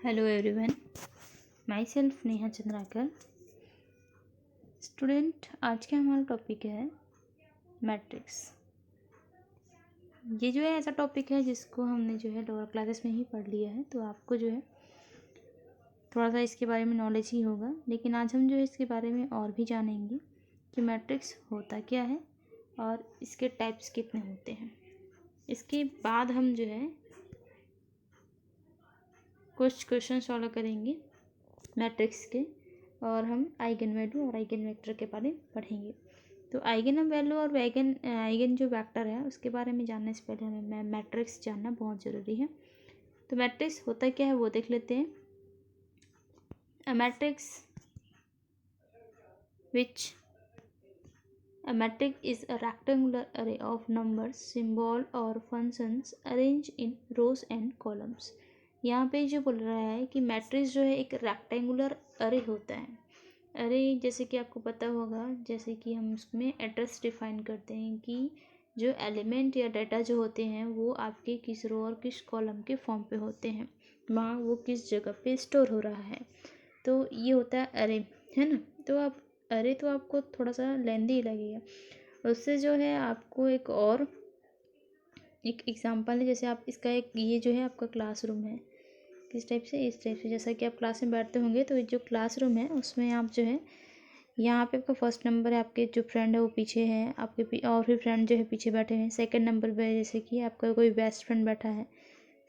Hello everyone, my self Neha Chandrakar. Student, आज का हमारा टॉपिक है मैट्रिक्स। ये जो है ऐसा टॉपिक है जिसको हमने जो है लोअर क्लासेस में ही पढ़ लिया है, तो आपको जो है थोड़ा सा इसके बारे में नॉलेज ही होगा। लेकिन आज हम जो है इसके बारे में और भी जानेंगे कि मैट्रिक्स होता क्या है और इसके टाइप्स कितने होते हैं। इसके बाद हम जो है कुछ क्वेश्चन सॉल्व करेंगे मैट्रिक्स के, और हम आइगन वैल्यू और आइगन वेक्टर के बारे में पढ़ेंगे। तो आइगन वैल्यू और आइगन जो वेक्टर है उसके बारे में जानने से पहले हमें मैट्रिक्स जानना बहुत ज़रूरी है। तो मैट्रिक्स होता क्या है वो देख लेते हैं। A matrix is a rectangular array of numbers, symbol और functions arranged in rows and columns। यहाँ पे जो बोल रहा है कि मैट्रिक्स जो है एक रेक्टेंगुलर अरे होता है। अरे जैसे कि आपको पता होगा, जैसे कि हम उसमें एड्रेस डिफाइन करते हैं कि जो एलिमेंट या डाटा जो होते हैं वो आपके किस रो और किस कॉलम के फॉर्म पे होते हैं, वहाँ वो किस जगह पे स्टोर हो रहा है। तो ये होता है अरे, है ना। तो आप अरे तो आपको थोड़ा सा लेंदी ही लगेगा। उससे जो है आपको एक एग्जांपल है, जैसे आप इसका ये जो है आपका क्लासरूम है। किस टाइप से? इस टाइप से। जैसा कि आप क्लास में बैठते होंगे तो जो क्लासरूम है उसमें आप जो है यहाँ पे आपका फर्स्ट नंबर है, आपके जो फ्रेंड है वो पीछे है, आपके और भी फ्रेंड जो है पीछे बैठे हैं। सेकंड नंबर पे जैसे कि आपका कोई बेस्ट फ्रेंड बैठा है।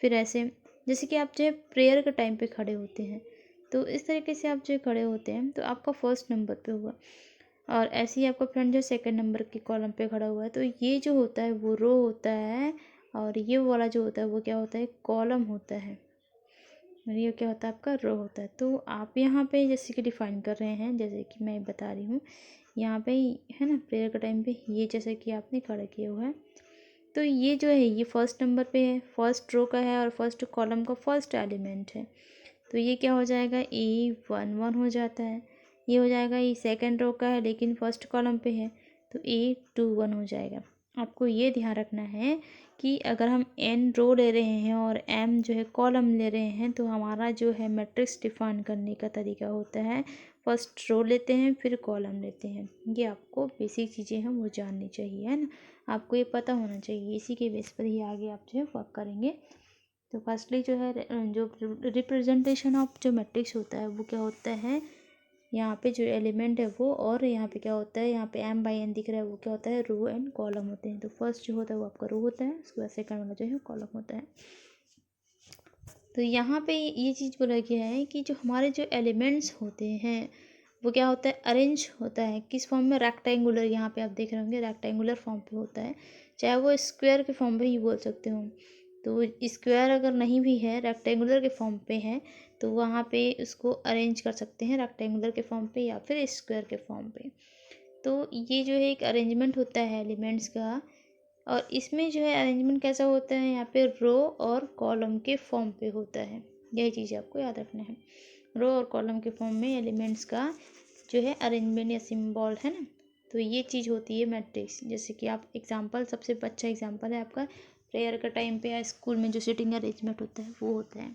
फिर ऐसे जैसे कि आप जो है प्रेयर के टाइम पे खड़े होते हैं, तो इस तरीके से आप जो खड़े होते हैं तो आपका फर्स्ट नंबर पे हुआ, और ऐसे ही आपका फ्रेंड जो सेकंड नंबर के कॉलम पे खड़ा हुआ है। तो ये जो होता है वो रो होता है, और ये वाला जो होता है वो क्या होता है? कॉलम होता है। और ये क्या होता है? आपका रो होता है। तो आप यहाँ पे जैसे कि डिफाइन कर रहे हैं, जैसे कि मैं बता रही हूँ यहाँ पे, है ना, प्रेयर के टाइम पे ये जैसे कि आपने खड़ा किया हुआ है। तो ये जो है ये फर्स्ट नंबर पे है, फर्स्ट रो का है और फर्स्ट कॉलम का फर्स्ट एलिमेंट है। तो ये क्या हो जाएगा? A11 हो जाता है। ये हो जाएगा, ये सेकंड रो का है लेकिन फर्स्ट कॉलम पे है, तो A21 हो जाएगा। आपको ये ध्यान रखना है कि अगर हम n रो ले रहे हैं और m जो है कॉलम ले रहे हैं, तो हमारा जो है मैट्रिक्स डिफाइन करने का तरीका होता है, फर्स्ट रो लेते हैं फिर कॉलम लेते हैं। ये आपको बेसिक चीज़ें हैं वो जाननी चाहिए, है ना। आपको ये पता होना चाहिए, इसी के बेस पर ही आगे आप जो है वर्क करेंगे। तो फर्स्टली जो है जो रिप्रेजेंटेशन ऑफ जो मैट्रिक्स होता है वो क्या होता है? यहाँ पे जो एलिमेंट है वो, और यहाँ पे क्या होता है, यहाँ पे m/n दिख रहा है, वो क्या होता है? रो एंड कॉलम होते हैं। तो फर्स्ट जो होता है वो आपका रो होता है, उसके बाद सेकंड वाला जो है कॉलम होता है। तो यहाँ पे ये चीज़ बोला गया है कि जो हमारे जो एलिमेंट्स होते हैं वो क्या होता है? अरेंज होता है किस फॉर्म में? रेक्टेंगुलर। यहाँ पे आप देख रहे होंगे रेक्टेंगुलर फॉर्म पे होता है, चाहे वो स्क्वायर के फॉर्म पे ही बोल सकते हो। तो स्क्वायर अगर नहीं भी है, रेक्टेंगुलर के फॉर्म पे है, तो वहाँ पे उसको अरेंज कर सकते हैं रेक्टेंगुलर के फॉर्म पे या फिर स्क्वायर के फॉर्म पे। तो ये जो है एक अरेंजमेंट होता है एलिमेंट्स का, और इसमें जो है अरेंजमेंट कैसा होता है? यहाँ पे रो और कॉलम के फॉर्म पे होता है। यही चीज़ आपको याद रखना है, रो और कॉलम के फॉर्म में एलिमेंट्स का जो है अरेंजमेंट या सिंबल, है ना। तो ये चीज़ होती है मैट्रिक्स। जैसे कि आप एग्जांपल, सबसे अच्छा एग्जांपल है आपका प्रेयर का टाइम पे या स्कूल में जो सीटिंग अरेंजमेंट होता है वो होता है।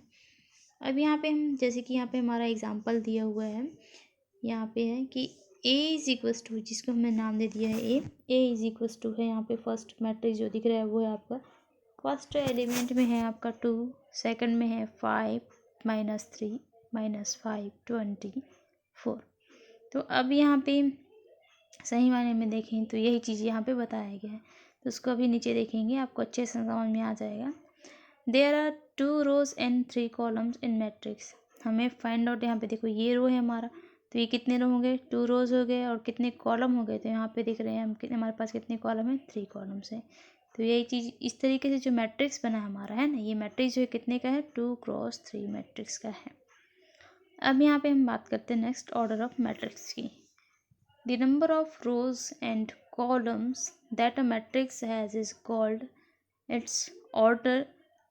अब यहाँ पे हम जैसे कि यहाँ पे हमारा एग्जांपल दिया हुआ है, यहाँ पे है कि A इज इक्वस टू, जिसको हमने नाम दे दिया है A इज इक्वस टू है। यहाँ पे फर्स्ट मैट्रिक्स जो दिख रहा है वो है आपका, फर्स्ट एलिमेंट में है आपका 2, सेकंड में है 5 -3 -5 24। तो अब यहाँ पे सही मायने में देखें तो यही चीज़ यहाँ पे बताया गया है। तो उसको अभी नीचे देखेंगे, आपको अच्छे से समझ में आ जाएगा। There are 2 rows and 3 columns in matrix. हमें फाइंड आउट, यहाँ पे देखो ये रो है हमारा, तो ये कितने रो हो गए? 2 रोज हो गए। और कितने कॉलम हो गए? तो यहाँ पे देख रहे हैं हम हमारे पास कितने कॉलम है? 3 कॉलम्स हैं। तो यही चीज़ इस तरीके से जो मैट्रिक्स बना हमारा, है ना, ये मैट्रिक्स जो है कितने का है? 2x3 मैट्रिक्स का है। अब यहाँ पे हम बात करते हैं नेक्स्ट ऑर्डर ऑफ मैट्रिक्स की। The number of rows and columns that a matrix has is called its order.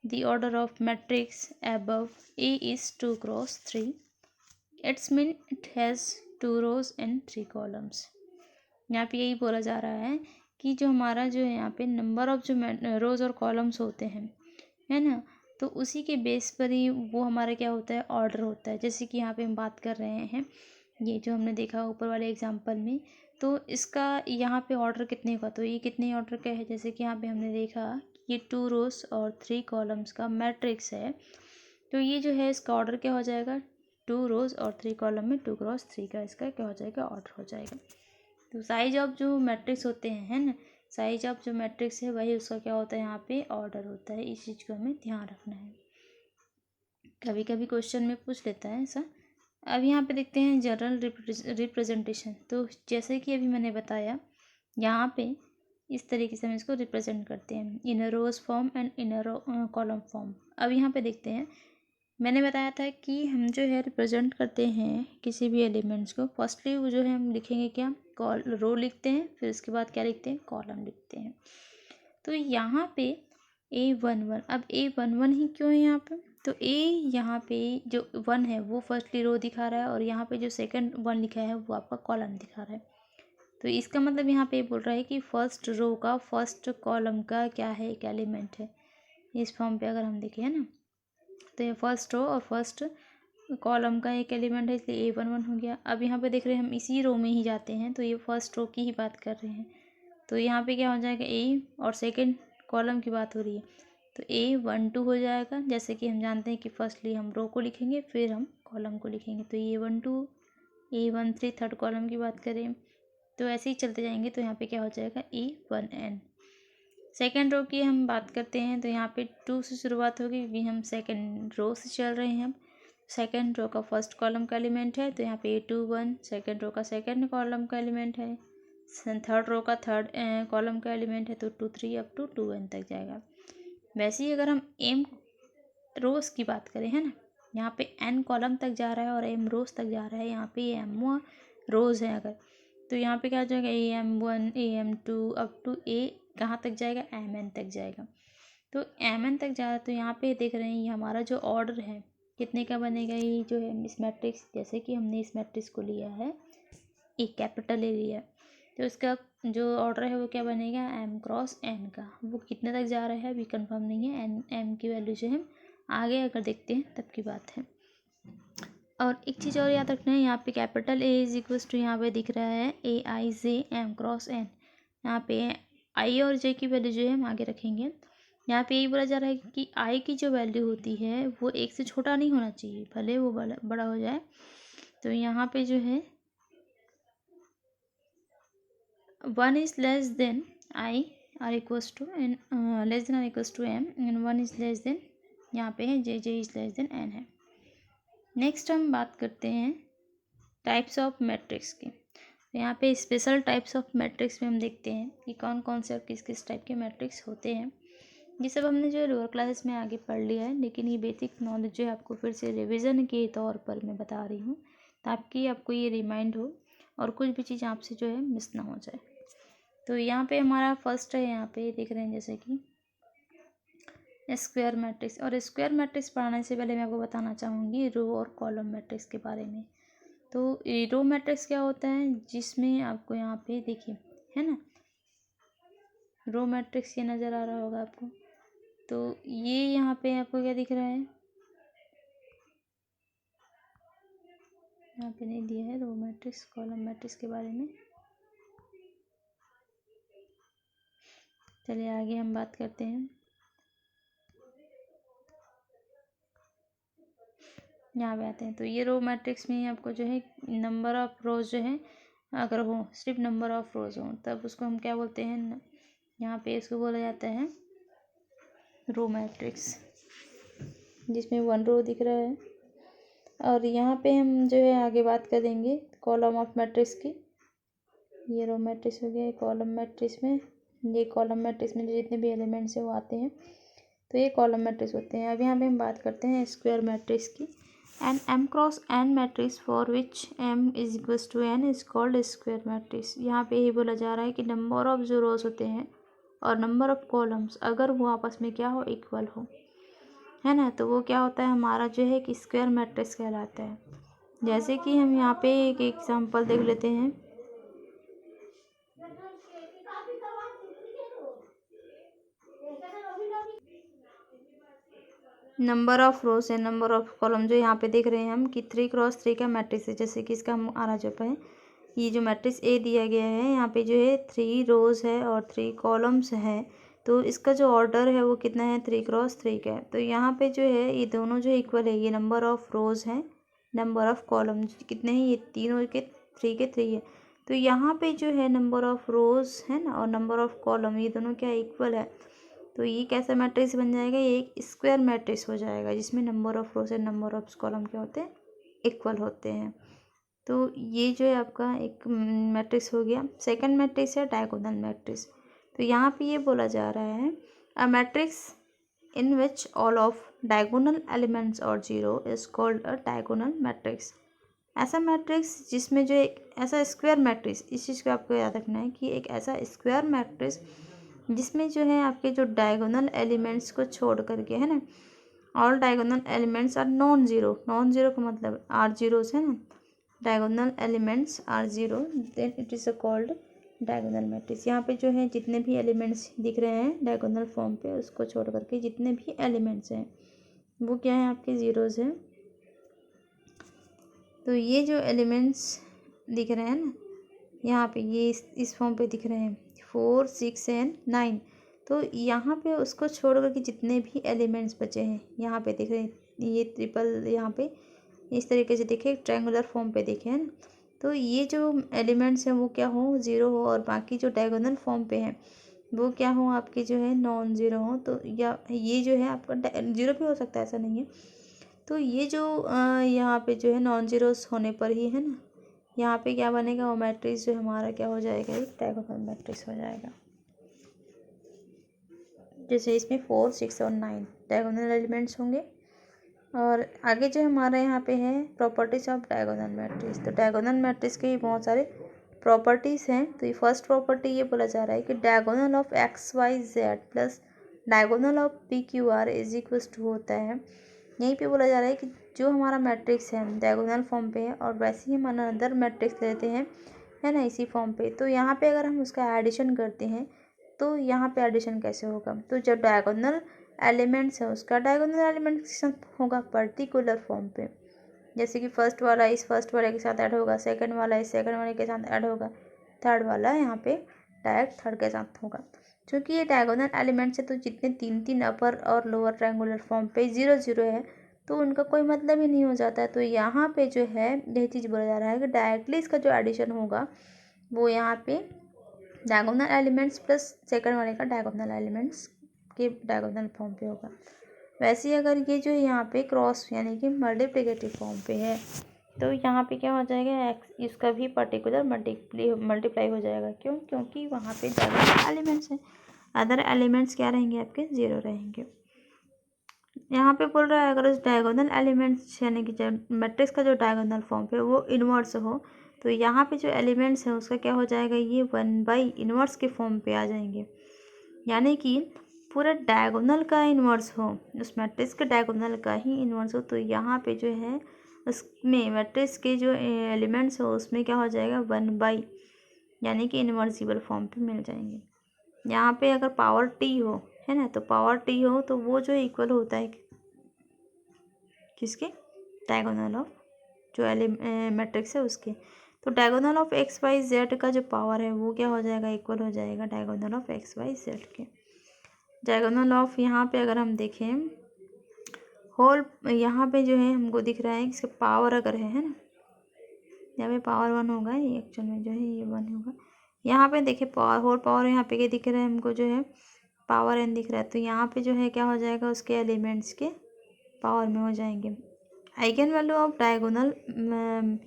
The order of matrix above A is 2x3. Its mean it has 2 rows and 3 columns. यहाँ पे यही बोला जा रहा है कि जो हमारा जो है यहाँ पे नंबर ऑफ जो रोज और कॉलम्स होते हैं, है ना, तो उसी के बेस पर ही वो हमारा क्या होता है, ऑर्डर होता है। जैसे कि यहाँ पे हम बात कर रहे हैं, ये जो हमने देखा ऊपर वाले एग्जांपल में, तो इसका यहाँ पे ऑर्डर कितने का, तो ये कितने ऑर्डर का है। जैसे कि यहाँ पे हमने देखा ये 2 रोज और 3 कॉलम्स का मैट्रिक्स है, तो ये जो है इसका ऑर्डर क्या हो जाएगा, 2 रोज और 3 कॉलम में 2 क्रॉस 3 का इसका क्या हो जाएगा, ऑर्डर हो जाएगा। तो साइज ऑफ जो मैट्रिक्स होते हैं, है ना, साइज ऑफ जो मैट्रिक्स है वही उसका क्या होता है, यहाँ पे ऑर्डर होता है। इस चीज़ को हमें ध्यान रखना है, कभी कभी क्वेश्चन में पूछ लेता है ऐसा। अब यहाँ पे देखते हैं जनरल रिप्रेजेंटेशन। तो जैसे कि अभी मैंने बताया, यहाँ पे इस तरीके से हम इसको रिप्रेजेंट करते हैं, in rows form and in column form. अब यहाँ पे देखते हैं, मैंने बताया था कि हम जो है रिप्रेजेंट करते हैं किसी भी एलिमेंट्स को, फर्स्टली वो जो है हम लिखेंगे क्या, रो लिखते हैं, फिर उसके बाद क्या लिखते हैं, कॉलम लिखते हैं। तो यहाँ पे A11, अब A11 ही क्यों है यहाँ पे, तो A यहाँ पे जो 1 है वो फर्स्टली रो दिखा रहा है, और यहाँ पे जो सेकंड 1 लिखा है वो आपका कॉलम दिखा रहा है। तो इसका मतलब यहाँ पे बोल रहा है कि फर्स्ट रो का फर्स्ट कॉलम का क्या है, एक एलिमेंट है। इस फॉर्म पे अगर हम देखें, है ना, तो ये फर्स्ट रो और फर्स्ट कॉलम का एक एलिमेंट है, इसलिए A11 हो गया। अब यहाँ पे देख रहे हैं हम इसी रो में ही जाते हैं, तो ये फर्स्ट रो की ही बात कर रहे हैं, तो यहाँ पे क्या हो जाएगा, A और सेकंड कॉलम की बात हो रही है, तो A12 हो जाएगा। जैसे कि हम जानते हैं कि फर्स्टली हम रो को लिखेंगे फिर हम कॉलम को लिखेंगे, तो A12, A13 थर्ड कॉलम की बात करें, तो ऐसे ही चलते जाएंगे। तो यहाँ पे क्या हो जाएगा, A1n। सेकेंड रो की हम बात करते हैं, तो यहाँ पे 2 से शुरुआत होगी क्योंकि हम सेकेंड रो से चल रहे हैं। अब सेकेंड रो का फर्स्ट कॉलम का एलिमेंट है, तो यहाँ पे A21 सेकेंड रो का सेकेंड कॉलम का एलिमेंट है, थर्ड रो का थर्ड कॉलम का एलिमेंट है, तो 2 3 अप टू 2n तक जाएगा। वैसे ही अगर हम m रोज की बात करें, है ना, यहाँ पे n कॉलम तक जा रहा है और m रोज तक जा रहा है, यहाँ पे m रोज है अगर, तो यहाँ पे क्या हो जाएगा, AM1 AM2 up to A कहाँ तक जाएगा, MN तक जाएगा। तो MN तक जा रहा है, तो यहाँ पे देख रहे हैं ये हमारा जो ऑर्डर है कितने का बनेगा, ये जो है इस मैट्रिक्स, जैसे कि हमने इस मैट्रिक्स को लिया है, एक कैपिटल ए लिया है, तो इसका जो ऑर्डर है वो क्या बनेगा, M क्रॉस N का। वो कितने तक जा रहा है अभी कंफर्म नहीं है, M की वैल्यू जो है आगे अगर देखते हैं तब की बात है। और एक चीज़ और याद रखना है, यहाँ पे capital A is equals to, यहाँ पे दिख रहा है AIJ M क्रॉस N। यहाँ पे I और J की वैल्यू जो है हम आगे रखेंगे। यहाँ पे यही बोला जा रहा है कि I की जो वैल्यू होती है वो 1 से छोटा नहीं होना चाहिए, भले वो बड़ा हो जाए। तो यहाँ पे जो है 1 is less than I or equals to n, less than or equals to M, and 1 is less than, यहाँ पे है J is less than N है। नेक्स्ट हम बात करते हैं टाइप्स ऑफ मैट्रिक्स की। तो यहाँ पे स्पेशल टाइप्स ऑफ मैट्रिक्स में हम देखते हैं कि कौन कौन से और किस किस टाइप के मैट्रिक्स होते हैं। ये सब हमने जो है लोअर क्लासेस में आगे पढ़ लिया है, लेकिन ये बेसिक नॉलेज जो है आपको फिर से रिवीजन के तौर पर मैं बता रही हूँ, ताकि आपको ये रिमाइंड हो और कुछ भी चीज़ आपसे जो है मिस ना हो जाए। तो यहाँ पे हमारा फर्स्ट है, यहाँ पे देख रहे हैं जैसे कि स्क्वायर मैट्रिक्स। और स्क्वायर मैट्रिक्स पढ़ाने से पहले मैं आपको बताना चाहूँगी रो और कॉलम मैट्रिक्स के बारे में। तो रो मैट्रिक्स क्या होता है, जिसमें आपको यहाँ पे देखिए, है ना, रो मैट्रिक्स ये नज़र आ रहा होगा आपको। तो ये यहाँ पे आपको क्या दिख रहा है, यहाँ पे नहीं दिया है रो मैट्रिक्स कॉलम मैट्रिक्स के बारे में। चलिए आगे हम बात करते हैं। यहाँ पे आते हैं, तो ये रो मैट्रिक्स में आपको जो है नंबर ऑफ रोज जो है अगर हो, सिर्फ नंबर ऑफ रोज हो, तब उसको हम क्या बोलते हैं, यहाँ पे इसको बोला जाता है रो मैट्रिक्स, जिसमें 1 रो दिख रहा है। और यहाँ पे हम जो है आगे बात करेंगे कॉलम ऑफ मैट्रिक्स की। ये रो मैट्रिक्स हो गया, कॉलम मैट्रिक्स में, ये कॉलम मैट्रिक्स में जितने भी एलिमेंट्स है वो आते हैं, तो ये कॉलम मैट्रिक्स होते हैं। अब यहाँ पे हम बात करते हैं स्क्वायर मैट्रिक्स की। An M cross N matrix for which M is equals to N is called square matrix. यहाँ पे ही बोला जा रहा है कि नंबर ऑफ जो रोज होते हैं और नंबर ऑफ कॉलम्स अगर वो आपस में क्या हो, इक्वल हो, है ना, तो वो क्या होता है, हमारा जो है कि स्क्वायर मैट्रिक्स कहलाता है। जैसे कि हम यहाँ पे एक एग्जांपल देख लेते हैं। नंबर ऑफ रोज है, नंबर ऑफ कॉलम जो यहाँ पे देख रहे हैं हम कि 3x3 का मैट्रिक्स है। जैसे कि इसका हम आना चाहते हैं, ये जो मैट्रिक्स ए दिया गया है यहाँ पे जो है 3 रोज है और 3 कॉलम्स है। तो इसका जो ऑर्डर है वो कितना है, 3x3 का है। तो यहाँ पे जो है ये दोनों जो इक्वल है, ये नंबर ऑफ रोज है, नंबर ऑफ कॉलम कितने हैं, ये तीनों के 3 है। तो यहाँ पे जो है नंबर ऑफ रोज है ना और नंबर ऑफ कॉलम, ये दोनों क्या इक्वल है। तो ये कैसा मैट्रिक्स बन जाएगा, ये एक स्क्वायर मैट्रिक्स हो जाएगा जिसमें number of rose and number of column क्या होते हैं, इक्वल होते हैं। तो ये जो है आपका एक मैट्रिक्स हो गया। सेकंड मैट्रिक्स है डायगोनल मैट्रिक्स। तो यहाँ पे ये बोला जा रहा है a matrix in which all off diagonal elements are zero is called a diagonal matrix. ऐसा मैट्रिक्स जिसमें जो एक ऐसा स्क्वायर मैट्रिक्स, इस चीज़ को आपको याद रखना है कि एक ऐसा स्क्वायर मैट्रिक्स जिसमें जो है आपके जो डायगोनल एलिमेंट्स को छोड़ करके है ना, all diagonal elements are non zero. Non zero का मतलब आर जीरोस है ना, diagonal elements are zero, then it is called diagonal matrix. यहाँ पे जो है जितने भी एलिमेंट्स दिख रहे हैं डायगोनल फॉर्म पे, उसको छोड़ करके जितने भी एलिमेंट्स हैं वो क्या है, आपके ज़ीरोज़ हैं। तो ये जो एलिमेंट्स दिख रहे हैं ना यहाँ पे, ये इस फॉर्म पे दिख रहे हैं 4, 6 एंड 9। तो यहाँ पे उसको छोड़ करके जितने भी एलिमेंट्स बचे हैं यहाँ पे दिख रहे हैं, ये ट्रिपल यहाँ पे इस तरीके से देखें, ट्रायंगुलर फॉर्म पे देखें है ना। तो ये जो एलिमेंट्स हैं वो क्या हो, ज़ीरो हो, और बाकी जो डायगोनल फॉर्म पे हैं वो क्या हो, आपके जो है नॉन ज़ीरो हो। तो या ये जो है आपका ज़ीरो भी हो सकता है, ऐसा नहीं है। तो ये जो यहाँ पे जो है नॉन ज़ीरोस होने पर ही है ना, यहाँ पे क्या बनेगा, वो मैट्रिक्स जो हमारा क्या हो जाएगा, एक डायगोनल मैट्रिक्स हो जाएगा। जैसे इसमें 4, 6 और 9 डायगोनल एलिमेंट्स होंगे। और आगे जो हमारे यहाँ पे है प्रॉपर्टीज़ ऑफ डायगोनल मैट्रिक्स। तो डायगोनल मैट्रिक्स के भी बहुत सारे प्रॉपर्टीज़ हैं। तो ये फर्स्ट प्रॉपर्टी ये बोला जा रहा है कि diagonal of x y z plus diagonal of p q r is equals to होता है। यहीं पे बोला जा रहा है कि जो हमारा मैट्रिक्स है डायगोनल फॉर्म पे है और वैसे ही हम अनदर मैट्रिक्स लेते हैं है ना इसी फॉर्म पे, तो यहाँ पे अगर हम उसका एडिशन करते हैं तो यहाँ पे एडिशन कैसे होगा, तो जब डायगोनल एलिमेंट्स है उसका डायगोनल एलिमेंट के साथ होगा पर्टिकुलर फॉर्म पे। जैसे कि फर्स्ट वाला इस फर्स्ट वाले के साथ ऐड होगा, सेकंड वाला इस सेकंड वाले के साथ ऐड होगा, थर्ड वाला यहाँ पे डायरेक्ट थर्ड के साथ होगा। क्योंकि ये डायगोनल एलिमेंट्स है तो जितने 3 अपर और लोअर ट्रायंगुलर फॉर्म पे 0 0 है तो उनका कोई मतलब ही नहीं हो जाता है। तो यहाँ पे जो है यही चीज़ बोला जा रहा है कि डायरेक्टली इसका जो एडिशन होगा वो यहाँ पे डायगोनल एलिमेंट्स प्लस सेकंड वाले का डायगोनल एलिमेंट्स के डायगोनल फॉर्म पे होगा। वैसे ही अगर ये जो यहाँ पे क्रॉस यानी कि मल्टीप्लिकेटिव फॉर्म पे है तो यहाँ पे क्या हो जाएगा, एक्स इसका भी पर्टिकुलर मल्टीप्लाई हो जाएगा। क्यों, क्योंकि वहाँ पे डायगोनल एलिमेंट्स हैं, अदर एलिमेंट्स क्या रहेंगे, आपके 0 रहेंगे। यहाँ पे बोल रहा है अगर उस डायगोनल एलिमेंट्स यानी कि मैट्रिक्स का जो डायगोनल फॉर्म पे वो इन्वर्स हो तो यहाँ पे जो एलिमेंट्स हैं उसका क्या हो जाएगा, ये 1/इन्वर्स के फॉर्म पे आ जाएंगे। यानी कि पूरा डायगोनल का इन्वर्स हो, उस मैट्रिक्स के डायगोनल का ही इन्वर्स हो, तो यहाँ पे जो है उसमें मैट्रिक्स के जो एलिमेंट्स हो उसमें क्या हो जाएगा 1/, यानी कि इन्वर्सिबल फॉर्म पे मिल जाएंगे। यहाँ पे अगर पावर t हो है ना, तो पावर t हो तो वो जो इक्वल होता है किसके, डायगोनल ऑफ जो मैट्रिक्स है उसके। तो diagonal of x y z का जो पावर है वो क्या हो जाएगा, इक्वल हो जाएगा diagonal of x y z के। डायगोनल ऑफ यहाँ पे अगर हम देखें होल, यहाँ पे जो है हमको दिख रहा है इसका पावर अगर है ना, यहाँ पे पावर 1 होगा, ये एक्चुअल में जो है ये 1 होगा। यहाँ पे देखिए पावर होल पावर यहाँ पे क्या दिख रहा है हमको, जो है पावर n दिख रहा है। तो यहाँ पे जो है क्या हो जाएगा, उसके एलिमेंट्स के पावर में हो जाएंगे। आइगन वैल्यू ऑफ डायगोनल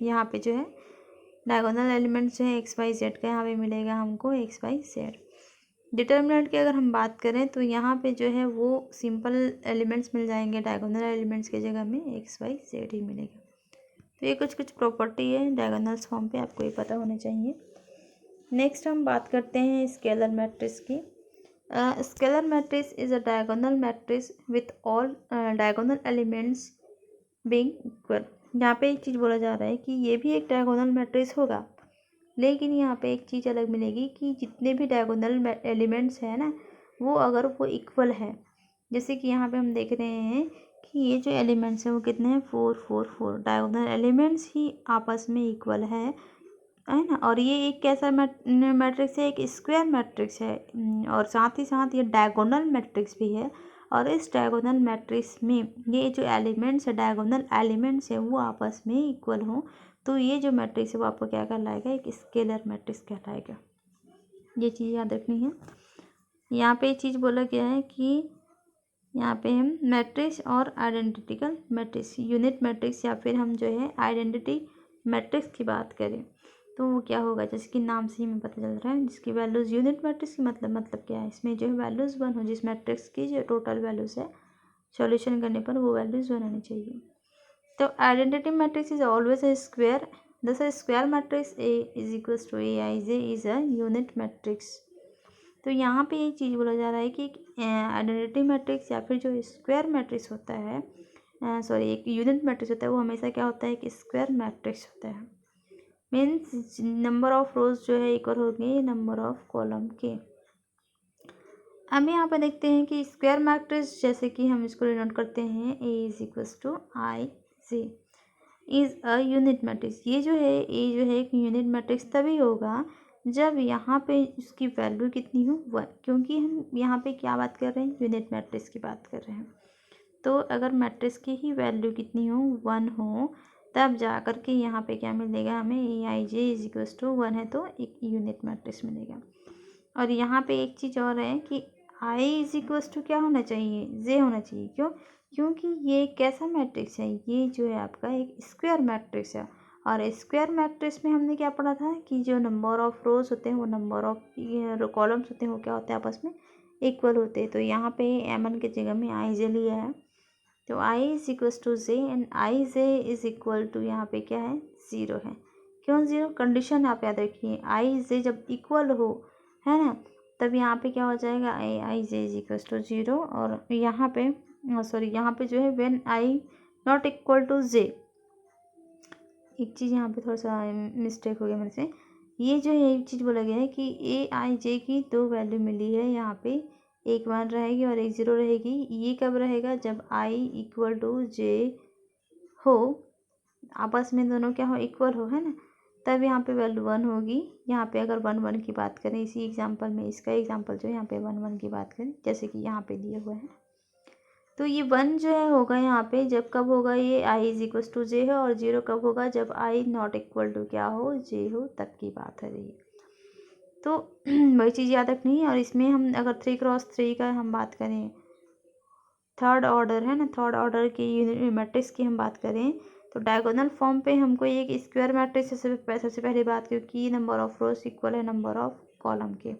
यहाँ पे जो है डायगोनल एलिमेंट्स जो है एक्स वाई जेड का यहाँ पे मिलेगा हमको एक्स वाई जेड। डिटर्मिनेंट की अगर हम बात करें तो यहाँ पे जो है वो सिंपल एलिमेंट्स मिल जाएंगे, डायगोनल एलिमेंट्स की जगह में एक्स वाई जेड ही मिलेगा। तो ये कुछ प्रॉपर्टी है डायगोनल्स फॉर्म पे, आपको ये पता होने चाहिए। नेक्स्ट हम बात करते हैं स्केलर मैट्रिक्स की। Scalar matrix is a diagonal matrix with all diagonal elements being equal. यहाँ पे एक चीज़ बोला जा रहा है कि ये भी एक डायगोनल मैट्रिक्स होगा, लेकिन यहाँ पे एक चीज़ अलग मिलेगी कि जितने भी डायगोनल एलिमेंट्स हैं ना वो अगर वो इक्वल है। जैसे कि यहाँ पे हम देख रहे हैं कि ये जो एलिमेंट्स हैं वो कितने हैं, 4 4 4। डायगोनल एलिमेंट्स ही आपस में इक्वल है ना। और ये एक कैसा मैट्रिक्स है, एक स्क्वायर मैट्रिक्स है, और साथ ही साथ ये डायगोनल मैट्रिक्स भी है। और इस डायगोनल मैट्रिक्स में ये जो एलिमेंट्स है, डायगोनल एलिमेंट्स है, वो आपस में इक्वल हों, तो ये जो मैट्रिक्स है वो आपको क्या कहलाएगा, एक स्केलर मैट्रिक्स कहलाएगा। ये चीज़ याद रखनी है। यहाँ पे चीज़ बोला गया है कि यहाँ पे हम मैट्रिक्स और आइडेंटिकल मैट्रिक्स, यूनिट मैट्रिक्स या फिर हम जो है आइडेंटिटी मैट्रिक्स की बात करें तो वो क्या होगा, जैसे कि नाम से ही हमें पता चल रहा है, जिसकी वैल्यूज़ यूनिट मैट्रिक्स की मतलब क्या है, इसमें जो है वैल्यूज़ 1 हो, जिस मैट्रिक्स की जो टोटल वैल्यूज़ है सॉल्यूशन करने पर वो वैल्यूज़ 1 होनी चाहिए। तो identity matrix is always a square, दस square matrix A is equals to A I J is a unit matrix. तो यहाँ पे ये चीज़ बोला जा रहा है कि आइडेंटिटी मैट्रिक्स या फिर जो स्क्वायर मैट्रिक्स होता है, सॉरी एक यूनिट मैट्रिक्स होता है, वो हमेशा क्या होता है, एक स्क्वायर मैट्रिक्स होता है। मीन्स नंबर ऑफ रोज जो है इक्वल होंगे नंबर ऑफ कॉलम के। अब यहाँ पर देखते हैं कि स्क्वायर मैट्रिक्स, जैसे कि हम इसको डिनोट करते हैं A is equals to I J is a unit matrix. ये जो है ए जो है एक यूनिट मैट्रिक्स तभी होगा जब यहाँ पे उसकी वैल्यू कितनी हो, 1, क्योंकि हम यहाँ पे क्या बात कर रहे हैं, यूनिट मैट्रिक्स की बात कर रहे हैं। तो अगर मैट्रिक्स की ही वैल्यू कितनी हो, 1 हो, तब जा कर के यहाँ पे क्या मिलेगा हमें, ए I J is equals to 1 है तो एक यूनिट मैट्रिक्स मिलेगा। और यहाँ पे एक चीज़ और है कि आई इज इक्वल्स टू क्या होना चाहिए, जे होना चाहिए। क्यों, क्योंकि ये कैसा मैट्रिक्स है, ये जो है आपका एक स्क्वायर मैट्रिक्स है। और स्क्वायर मैट्रिक्स में हमने क्या पढ़ा था कि जो नंबर ऑफ रोज होते हैं वो नंबर ऑफ कॉलम्स होते हैं वो क्या होते हैं, आपस में इक्वल होते हैं। तो यहाँ पे एम की जगह में आई जे लिया है, तो I is equals to J and I J is equal to यहाँ पे क्या है, 0 है। क्यों 0, कंडीशन आप याद रखिए, आई जे जब इक्वल हो, है ना, तब यहाँ पे क्या हो जाएगा, I J is equals to 0। और यहाँ पे सॉरी यहाँ पे जो है when I not equal to J, एक चीज़ यहाँ पे थोड़ा सा मिस्टेक हो गया मेरे से, ये जो है एक चीज़ बोला गया है कि ए आई जे की 2 वैल्यू मिली है, यहाँ पे एक 1 रहेगी और एक 0 रहेगी। ये कब रहेगा, जब आई इक्वल टू जे हो, आपस में दोनों क्या हो, इक्वल हो, है ना, तब यहाँ पे वैल्यू 1 होगी। यहाँ पे अगर 1 1 की बात करें, इसी एग्जांपल में इसका एग्जांपल जो है यहाँ पे 1 1 की बात करें, जैसे कि यहाँ पे दिए हुए हैं, तो ये 1 जो है होगा यहाँ पे जब कब होगा, ये आई इज इक्वल टू जे है, और 0 कब होगा, जब आई नॉट इक्वल टू क्या हो, जे हो, तब की बात है ये। तो वही चीज़ याद रखनी है। और इसमें हम अगर 3x3 का हम बात करें, थर्ड ऑर्डर है ना, थर्ड ऑर्डर की मैट्रिक्स की हम बात करें, तो डायगोनल फॉर्म पे हमको एक स्क्वायर मैट्रिक्स सबसे पहले बात क्योंकि नंबर ऑफ रोज इक्वल है नंबर ऑफ कॉलम के।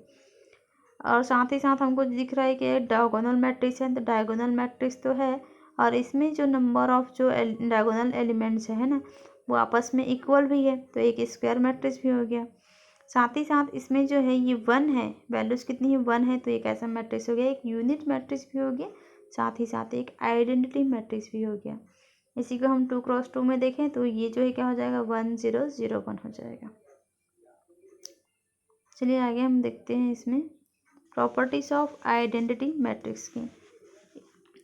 और साथ ही साथ हमको दिख रहा है कि डायगोनल मैट्रिक्स है, तो डायगोनल मैट्रिक्स तो है, और इसमें जो नंबर ऑफ जो डायगोनल एलिमेंट्स है ना, वो आपस में इक्वल भी है, तो एक स्क्वायर मैट्रिक्स भी हो गया। साथ ही साथ इसमें जो है ये 1 है, वैल्यूज़ कितनी है, 1 है, तो एक ऐसा मैट्रिक्स हो गया, एक यूनिट मैट्रिक्स भी हो गया, साथ ही साथ एक आइडेंटिटी मैट्रिक्स भी हो गया। इसी को हम 2x2 में देखें तो ये जो है क्या हो जाएगा, 1 0 0 1 हो जाएगा। चलिए आगे हम देखते हैं इसमें प्रॉपर्टीज़ ऑफ आइडेंटिटी मैट्रिक्स की।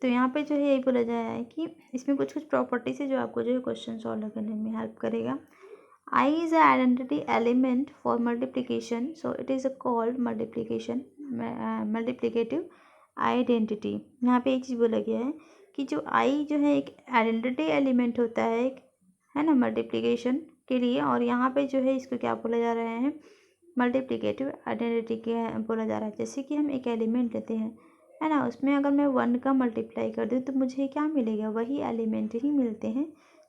तो यहाँ पे जो है यही बोला जाया है कि इसमें कुछ कुछ प्रॉपर्टीज़ है जो आपको जो है क्वेश्चन सॉल्व करने में हेल्प करेगा। I is an identity element for multiplication, so it is called multiplication multiplicative identity। यहाँ पे एक चीज़ बोला गया है कि जो I जो है एक आइडेंटिटी एलिमेंट होता है, एक है ना, मल्टीप्लिकेशन के लिए, और यहाँ पे जो है इसको क्या बोला जा रहा है, मल्टीप्लिकेटिव आइडेंटिटी के बोला जा रहा है। जैसे कि हम एक एलिमेंट लेते हैं, है ना, उसमें अगर मैं 1 का मल्टीप्लाई कर दूँ तो मुझे क्या मिलेगा, वही एलिमेंट ही मिलते हैं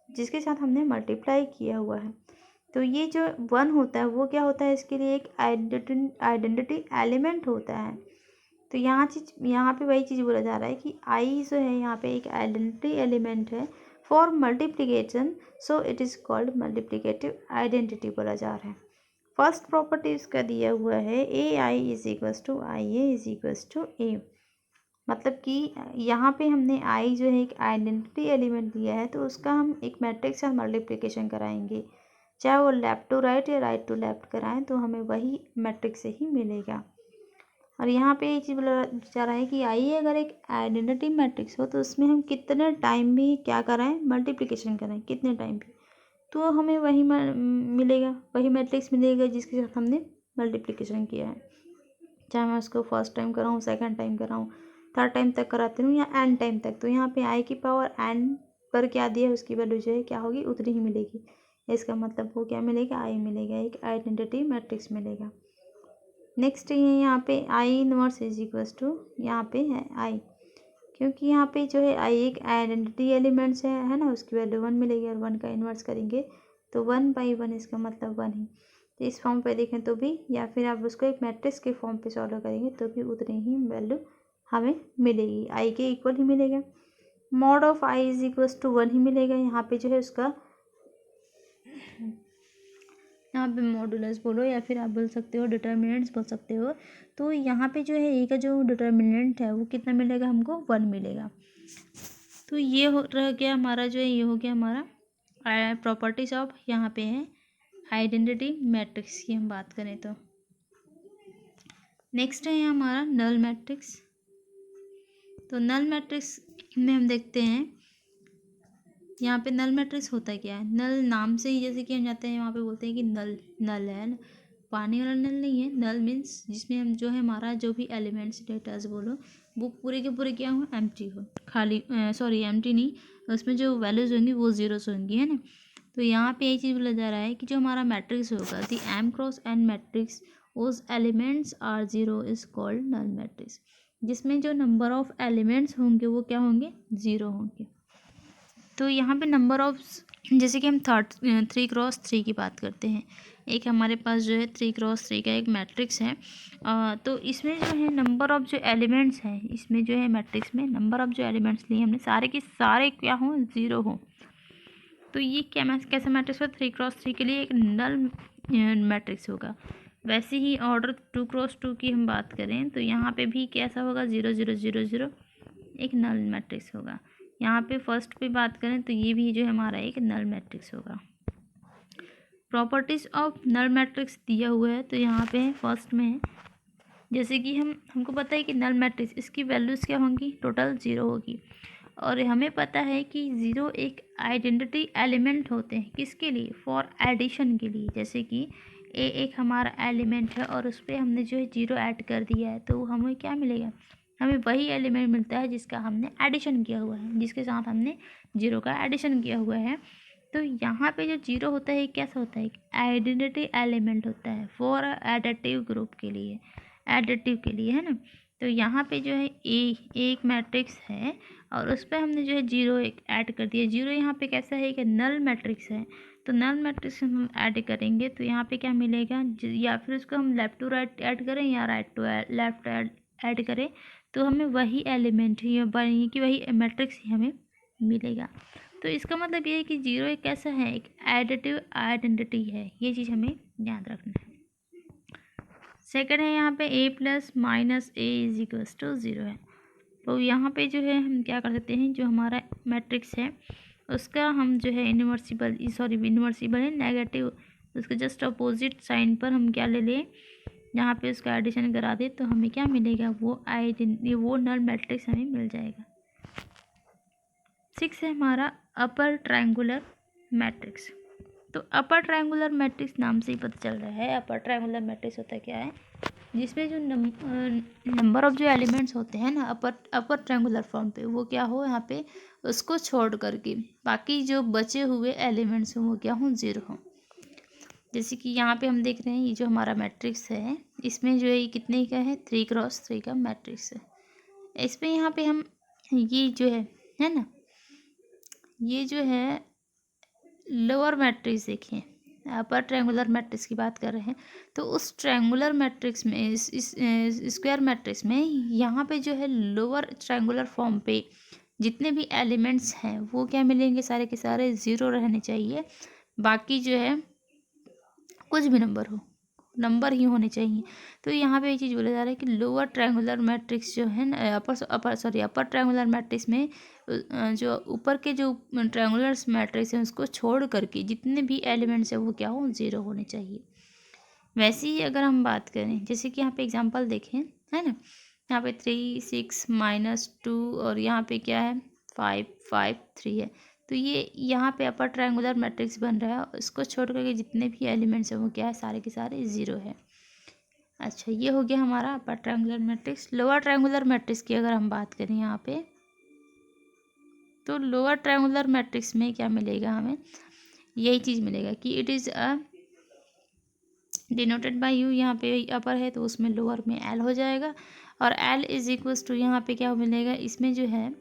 जिसके साथ हमने मल्टीप्लाई किया हुआ है। तो ये जो 1 होता है वो क्या होता है, इसके लिए एक आइडेंटिटी एलिमेंट होता है। तो यहाँ पे वही चीज़ बोला जा रहा है कि आई जो है यहाँ पे एक आइडेंटिटी एलिमेंट है for multiplication, so it is called multiplicative identity बोला जा रहा है। फर्स्ट प्रॉपर्टी इसका दिया हुआ है A I is equals to I A is equals to A, मतलब कि यहाँ पे हमने आई जो है एक आइडेंटिटी एलिमेंट दिया है, तो उसका हम एक मैट्रिक्स से मल्टीप्लिकेशन कराएंगे, चाहे वो लेफ्ट टू राइट या राइट टू लेफ्ट कराएं, तो हमें वही मैट्रिक्स से ही मिलेगा। और यहाँ पे ये चीज़ बोला जा रहा है कि आई अगर एक आइडेंटिटी मैट्रिक्स हो तो उसमें हम कितने टाइम भी क्या कराएं, मल्टीप्लिकेशन कराएं, कितने टाइम भी, तो हमें वही मिलेगा, वही मैट्रिक्स मिलेगा जिसके साथ हमने मल्टीप्लिकेशन किया है। चाहे मैं उसको फर्स्ट टाइम कराऊँ, सेकंड टाइम कराऊँ, थर्ड टाइम तक कराती हूँ या एन टाइम तक, तो यहाँ पे आई की पावर एन पर क्या दिया है उसकी वैल्यू जो है क्या होगी, उतनी ही मिलेगी। इसका मतलब वो क्या मिलेगा, आई मिलेगा, एक आइडेंटिटी मैट्रिक्स मिलेगा। नेक्स्ट ये यहाँ पे I inverse is equals to, यहाँ पे है आई, क्योंकि यहाँ पे जो है आई एक आइडेंटिटी एलिमेंट्स है ना, उसकी वैल्यू 1 मिलेगी और 1 का इन्वर्स करेंगे तो 1/1, इसका मतलब 1 ही। तो इस फॉर्म पे देखें तो भी, या फिर आप उसको एक मैट्रिक्स के फॉर्म पे सॉल्व करेंगे तो भी उतनी ही वैल्यू हमें मिलेगी, आई के इक्वल ही मिलेगा। Mod of I is equals to 1 ही मिलेगा। यहाँ पे जो है उसका, यहाँ पे मॉडुलस बोलो या फिर आप बोल सकते हो डिटर्मिनेंट्स बोल सकते हो। तो यहाँ पे जो है ए का जो डिटर्मिनेंट है वो कितना मिलेगा हमको, 1 मिलेगा। तो ये हो रह गया हमारा जो है, ये हो गया हमारा प्रॉपर्टीज ऑफ, यहाँ पे है आइडेंटिटी मैट्रिक्स की हम बात करें तो। नेक्स्ट है हमारा नल मैट्रिक्स। तो नल मैट्रिक्स में हम देखते हैं यहाँ पे नल मैट्रिक्स होता क्या है। नल नाम से ही जैसे कि हम जाते हैं वहाँ पे बोलते हैं कि नल नल है ना, पानी वाला नल नहीं है। नल मीन्स जिसमें हम जो है हमारा जो भी एलिमेंट्स डेटास बोलो वो पूरे के पूरे क्या हो, एम्प्टी हो, खाली, सॉरी एम्प्टी नहीं, उसमें जो वैल्यूज होंगी वो जीरोस होंगी, है ना। तो यहाँ पे यही चीज़ बोला जा रहा है कि जो हमारा मैट्रिक्स होगा the m cross n matrix उस elements are zero is called null matrix, जिसमें जो नंबर ऑफ एलिमेंट्स होंगे वो क्या होंगे, ज़ीरो होंगे। तो यहाँ पे नंबर ऑफ, जैसे कि हम 3x3 की बात करते हैं, एक हमारे पास जो है 3x3 का एक मैट्रिक्स है, तो इसमें जो है नंबर ऑफ जो एलिमेंट्स हैं, इसमें जो है मैट्रिक्स में नंबर ऑफ जो एलिमेंट्स लिए हमने सारे के सारे क्या हों, ज़ीरो हों। तो ये क्या कैसा मैट्रिक्स होगा, 3x3 के लिए एक नल मैट्रिक्स होगा। वैसे ही ऑर्डर 2x2 की हम बात करें तो यहाँ पे भी कैसा होगा, 0 0 0 0, एक नल मैट्रिक्स होगा। यहाँ पे फर्स्ट पे बात करें तो ये भी जो है हमारा एक नल मैट्रिक्स होगा। प्रॉपर्टीज़ ऑफ नल मैट्रिक्स दिया हुआ है, तो यहाँ पे है फर्स्ट में है, जैसे कि हमको पता है कि नल मैट्रिक्स इसकी वैल्यूज़ क्या होंगी, टोटल 0 होगी, और हमें पता है कि 0 एक आइडेंटिटी एलिमेंट होते हैं, किसके लिए, फॉर एडिशन के लिए। जैसे कि ए एक हमारा एलिमेंट है और उस पर हमने जो है 0 ऐड कर दिया है, तो हमें क्या मिलेगा, हमें वही एलिमेंट मिलता है जिसका हमने एडिशन किया हुआ है, जिसके साथ हमने 0 का एडिशन किया हुआ है। तो यहाँ पे जो 0 होता है कैसा होता है, आइडेंटिटी एलिमेंट होता है फॉर एडिटिव ग्रुप के लिए, एडिटिव के लिए, है ना। तो यहाँ पे जो है एक मैट्रिक्स है और उस पर हमने जो है 0 एक ऐड कर दिया। 0 यहाँ पे कैसा है, एक नल मैट्रिक्स है, तो नल मैट्रिक्स हम ऐड करेंगे तो यहाँ पे क्या मिलेगा, या फिर उसको हम लेफ्ट टू राइट ऐड करें या राइट टू लेफ्ट ऐड करें, तो हमें वही एलिमेंट यानी कि वही मैट्रिक्स ही हमें मिलेगा। तो इसका मतलब ये है कि 0 एक कैसा है, एक एडिटिव आइडेंटिटी है, ये चीज़ हमें याद रखना है। सेकंड है यहाँ पे a plus minus a is equals to 0 है। तो यहाँ पे जो है हम क्या कर सकते हैं, जो हमारा मैट्रिक्स है उसका हम जो है इन्वर्सिबल है नेगेटिव, उसके जस्ट अपोजिट साइन पर हम क्या ले लें, यहाँ पे उसका एडिशन करा दे तो हमें क्या मिलेगा, वो नल मैट्रिक्स हमें मिल जाएगा। 6 है हमारा अपर ट्रायंगुलर मैट्रिक्स। तो अपर ट्रायंगुलर मैट्रिक्स नाम से ही पता चल रहा है, अपर ट्रायंगुलर मैट्रिक्स होता क्या है, जिसमें जो नंबर ऑफ जो एलिमेंट्स होते हैं ना अपर ट्रायंगुलर फॉर्म पे, वो क्या हो यहाँ पे उसको छोड़ करके बाकी जो बचे हुए एलिमेंट्स हों वो क्या हों, 0 हों। जैसे कि यहाँ पे हम देख रहे हैं ये जो हमारा मैट्रिक्स है इसमें जो है ये कितने का है, 3x3 का मैट्रिक्स है। इसमें यहाँ पे हम ये जो है ना, ये जो है लोअर मैट्रिक्स देखें, अपर ट्रायंगुलर मैट्रिक्स की बात कर रहे हैं, तो उस ट्रायंगुलर मैट्रिक्स में इस स्क्वायर मैट्रिक्स में यहाँ पे जो है लोअर ट्रायंगुलर फॉर्म पे जितने भी एलिमेंट्स हैं वो क्या मिलेंगे, सारे के सारे 0 रहने चाहिए, बाकी जो है कुछ भी नंबर ही होने चाहिए। तो यहाँ पे ये चीज़ बोला जा रहा है कि लोअर ट्रायंगुलर मैट्रिक्स जो है ना, अपर ट्रायंगुलर मैट्रिक्स में जो ऊपर के जो ट्रायंगुलर मैट्रिक्स हैं उसको छोड़ करके जितने भी एलिमेंट्स हैं वो क्या हो, 0 होने चाहिए। वैसे ही अगर हम बात करें, जैसे कि यहाँ पे एग्जांपल देखें, है ना। यहाँ पे 3 6 -2 और यहाँ पे क्या है 5 5 3 है। तो ये यहाँ पे अपर ट्रायंगुलर मैट्रिक्स बन रहा है। इसको छोड़ करके जितने भी एलिमेंट्स हैं वो क्या है, सारे के सारे ज़ीरो है। अच्छा, ये हो गया हमारा upper triangular matrix. Lower triangular matrix की अगर हम बात करें यहाँ पे, तो लोअर ट्रायंगुलर मैट्रिक्स में क्या मिलेगा हमें, यही चीज़ मिलेगा कि it is denoted by you. यहाँ पे अपर है तो उसमें लोअर में एल हो जाएगा, और एल इज इक्वल्स टू यहाँ पे क्या मिलेगा, इसमें जो है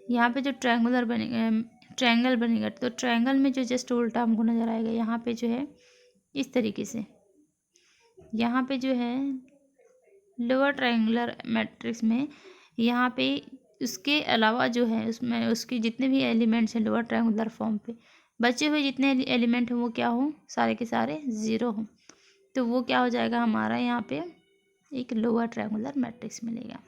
यहाँ पे जो ट्रायंगुलर बनेगा, ट्रायंगल बनेगा, तो ट्रायंगल में जो जस्ट उल्टा हमको नज़र आएगा यहाँ पे जो है इस तरीके से। यहाँ पे जो है लोअर ट्रायंगुलर मैट्रिक्स में यहाँ पे उसके अलावा जो है उसमें उसके जितने भी एलिमेंट्स हैं लोअर ट्रायंगुलर फॉर्म पे, बचे हुए जितने एलिमेंट हैं वो क्या हों, सारे के सारे ज़ीरो हों। तो वो क्या हो जाएगा हमारा, यहाँ पे एक लोअर ट्रायंगुलर मैट्रिक्स मिलेगा।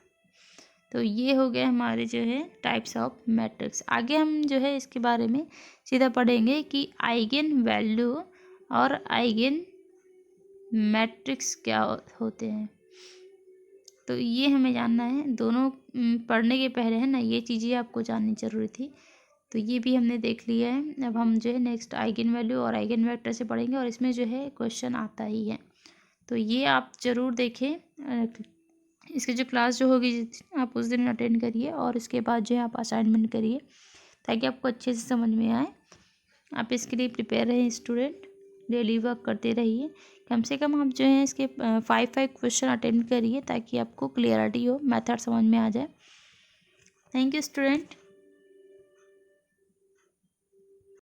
तो ये हो गए हमारे जो है टाइप्स ऑफ मैट्रिक्स। आगे हम जो है इसके बारे में सीधा पढ़ेंगे कि आइगन वैल्यू और आइगन मैट्रिक्स क्या होते हैं। तो ये हमें जानना है, दोनों पढ़ने के पहले है ना, ये चीज़ें आपको जाननी जरूरी थी। तो ये भी हमने देख लिया है। अब हम जो है नेक्स्ट आइगन वैल्यू और आइगन वेक्टर से पढ़ेंगे, और इसमें जो है क्वेश्चन आता ही है। तो ये आप ज़रूर देखें। इसकी जो क्लास जो होगी आप उस दिन अटेंड करिए, और इसके बाद जो है आप असाइनमेंट करिए ताकि आपको अच्छे से समझ में आए। आप इसके लिए प्रिपेयर रहें स्टूडेंट, डेली वर्क करते रहिए। कम से कम आप जो है इसके 5 क्वेश्चन अटेम्प्ट करिए ताकि आपको क्लियरिटी हो, मेथड समझ में आ जाए। Thank you student.